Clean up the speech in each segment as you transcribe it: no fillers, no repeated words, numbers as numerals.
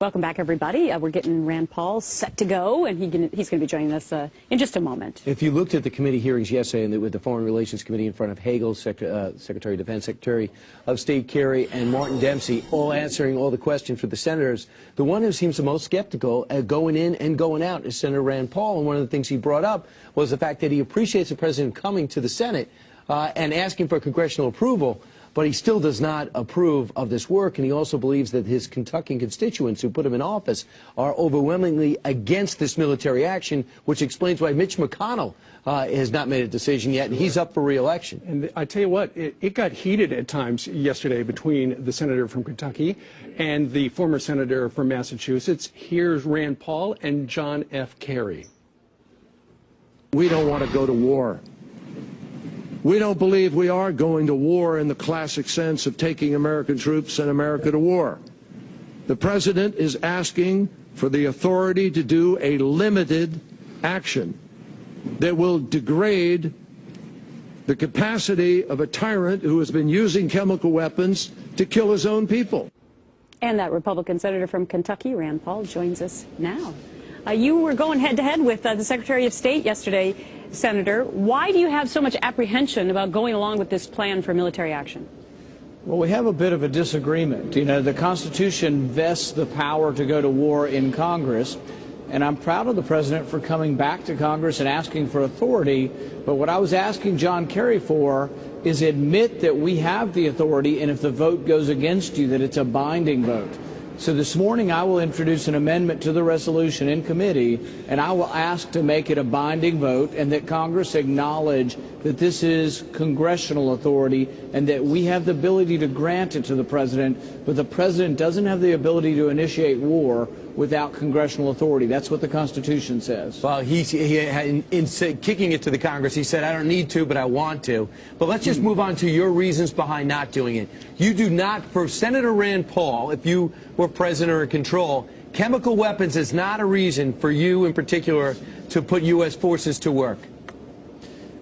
Welcome back, everybody. We're getting Rand Paul set to go, and he's going to be joining us in just a moment. If you looked at the committee hearings yesterday and with the Foreign Relations Committee in front of Hagel, Secretary of Defense, Secretary of State Kerry, and Martin Dempsey, all answering all the questions for the senators, the one who seems the most skeptical going in and going out is Senator Rand Paul. And one of the things he brought up was the fact that he appreciates the president coming to the Senate and asking for congressional approval, but he still does not approve of this work, and he also believes that his Kentucky constituents who put him in office are overwhelmingly against this military action, which explains why Mitch McConnell has not made a decision yet, and he's up for re-election. And I tell you what, it got heated at times yesterday between the senator from Kentucky and the former senator from Massachusetts. Here's Rand Paul and John F. Kerry. We don't want to go to war. We don't believe we are going to war in the classic sense of taking American troops and America to war. The president is asking for the authority to do a limited action that will degrade the capacity of a tyrant who has been using chemical weapons to kill his own people. And that Republican senator from Kentucky, Rand Paul, joins us now. You were going head-to-head with the Secretary of State yesterday, Senator. Why do you have so much apprehension about going along with this plan for military action? Well, we have a bit of a disagreement. You know, the Constitution vests the power to go to war in Congress, and I'm proud of the president for coming back to Congress and asking for authority. But what I was asking John Kerry for is admit that we have the authority, and if the vote goes against you, that it's a binding vote. So this morning I will introduce an amendment to the resolution in committee, and I will ask to make it a binding vote and that Congress acknowledge that this is congressional authority and that we have the ability to grant it to the president, but the president doesn't have the ability to initiate war without congressional authority. That's what the Constitution says. Well, in kicking it to the Congress, he said, I don't need to, but I want to. But let's just move on to your reasons behind not doing it. You do not, for Senator Rand Paul, if you were president or in control, chemical weapons is not a reason for you in particular to put U.S. forces to work.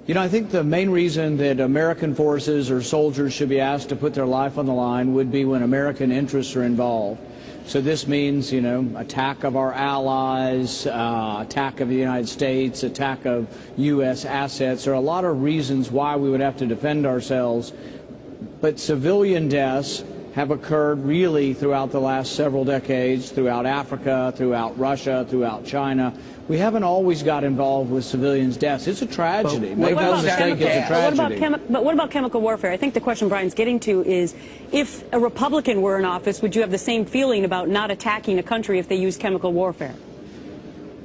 You know, I think the main reason that American forces or soldiers should be asked to put their life on the line would be when American interests are involved. So this means, you know, attack of our allies, attack of the United States, attack of U.S. assets. There are a lot of reasons why we would have to defend ourselves. But civilian deaths have occurred really throughout the last several decades, throughout Africa, throughout Russia, throughout China. We haven't always got involved with civilians' deaths. It's a tragedy. Make no mistake, it's a tragedy. But what about chemical warfare? I think the question Brian's getting to is, if a Republican were in office, would you have the same feeling about not attacking a country if they use chemical warfare?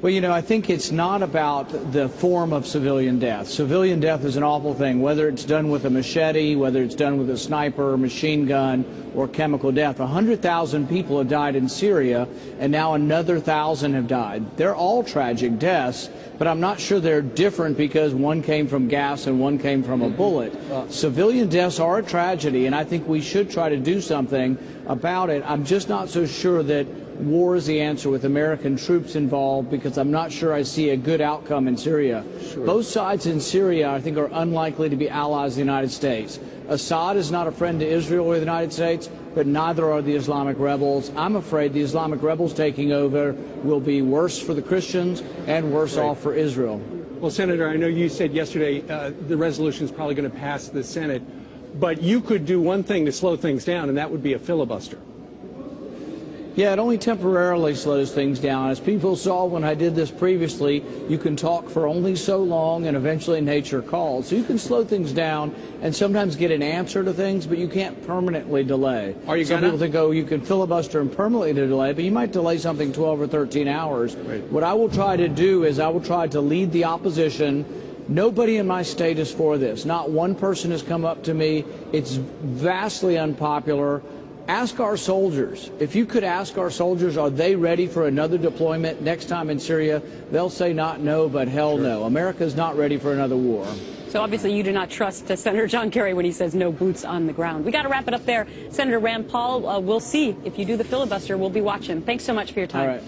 Well, you know, I think it's not about the form of civilian death. Civilian death is an awful thing, whether it's done with a machete, whether it's done with a sniper, machine gun, or chemical death. 100,000 people have died in Syria, and now another 1,000 have died. They're all tragic deaths, but I'm not sure they're different because one came from gas and one came from a bullet. Civilian deaths are a tragedy, and I think we should try to do something about it. I'm just not so sure that war is the answer with American troops involved, because I'm not sure I see a good outcome in Syria. Sure. Both sides in Syria, I think, are unlikely to be allies of the United States. Assad is not a friend to Israel or the United States, but neither are the Islamic rebels. I'm afraid the Islamic rebels taking over will be worse for the Christians and worse off for Israel. Well, Senator, I know you said yesterday the resolution is probably going to pass the Senate, but you could do one thing to slow things down, and that would be a filibuster. Yeah, it only temporarily slows things down. As people saw when I did this previously, you can talk for only so long and eventually nature calls. So you can slow things down and sometimes get an answer to things, but you can't permanently delay. Are you Some people think, oh, you can filibuster and permanently delay, but you might delay something 12 or 13 hours. Right. What I will try to do is I will try to lead the opposition. Nobody in my state is for this. Not one person has come up to me. It's vastly unpopular. Ask our soldiers. If you could ask our soldiers, are they ready for another deployment next time in Syria? They'll say not no, but hell no. America's not ready for another war. So obviously you do not trust Senator John Kerry when he says no boots on the ground. We got to wrap it up there. Senator Rand Paul, we'll see if you do the filibuster. We'll be watching. Thanks so much for your time. All right.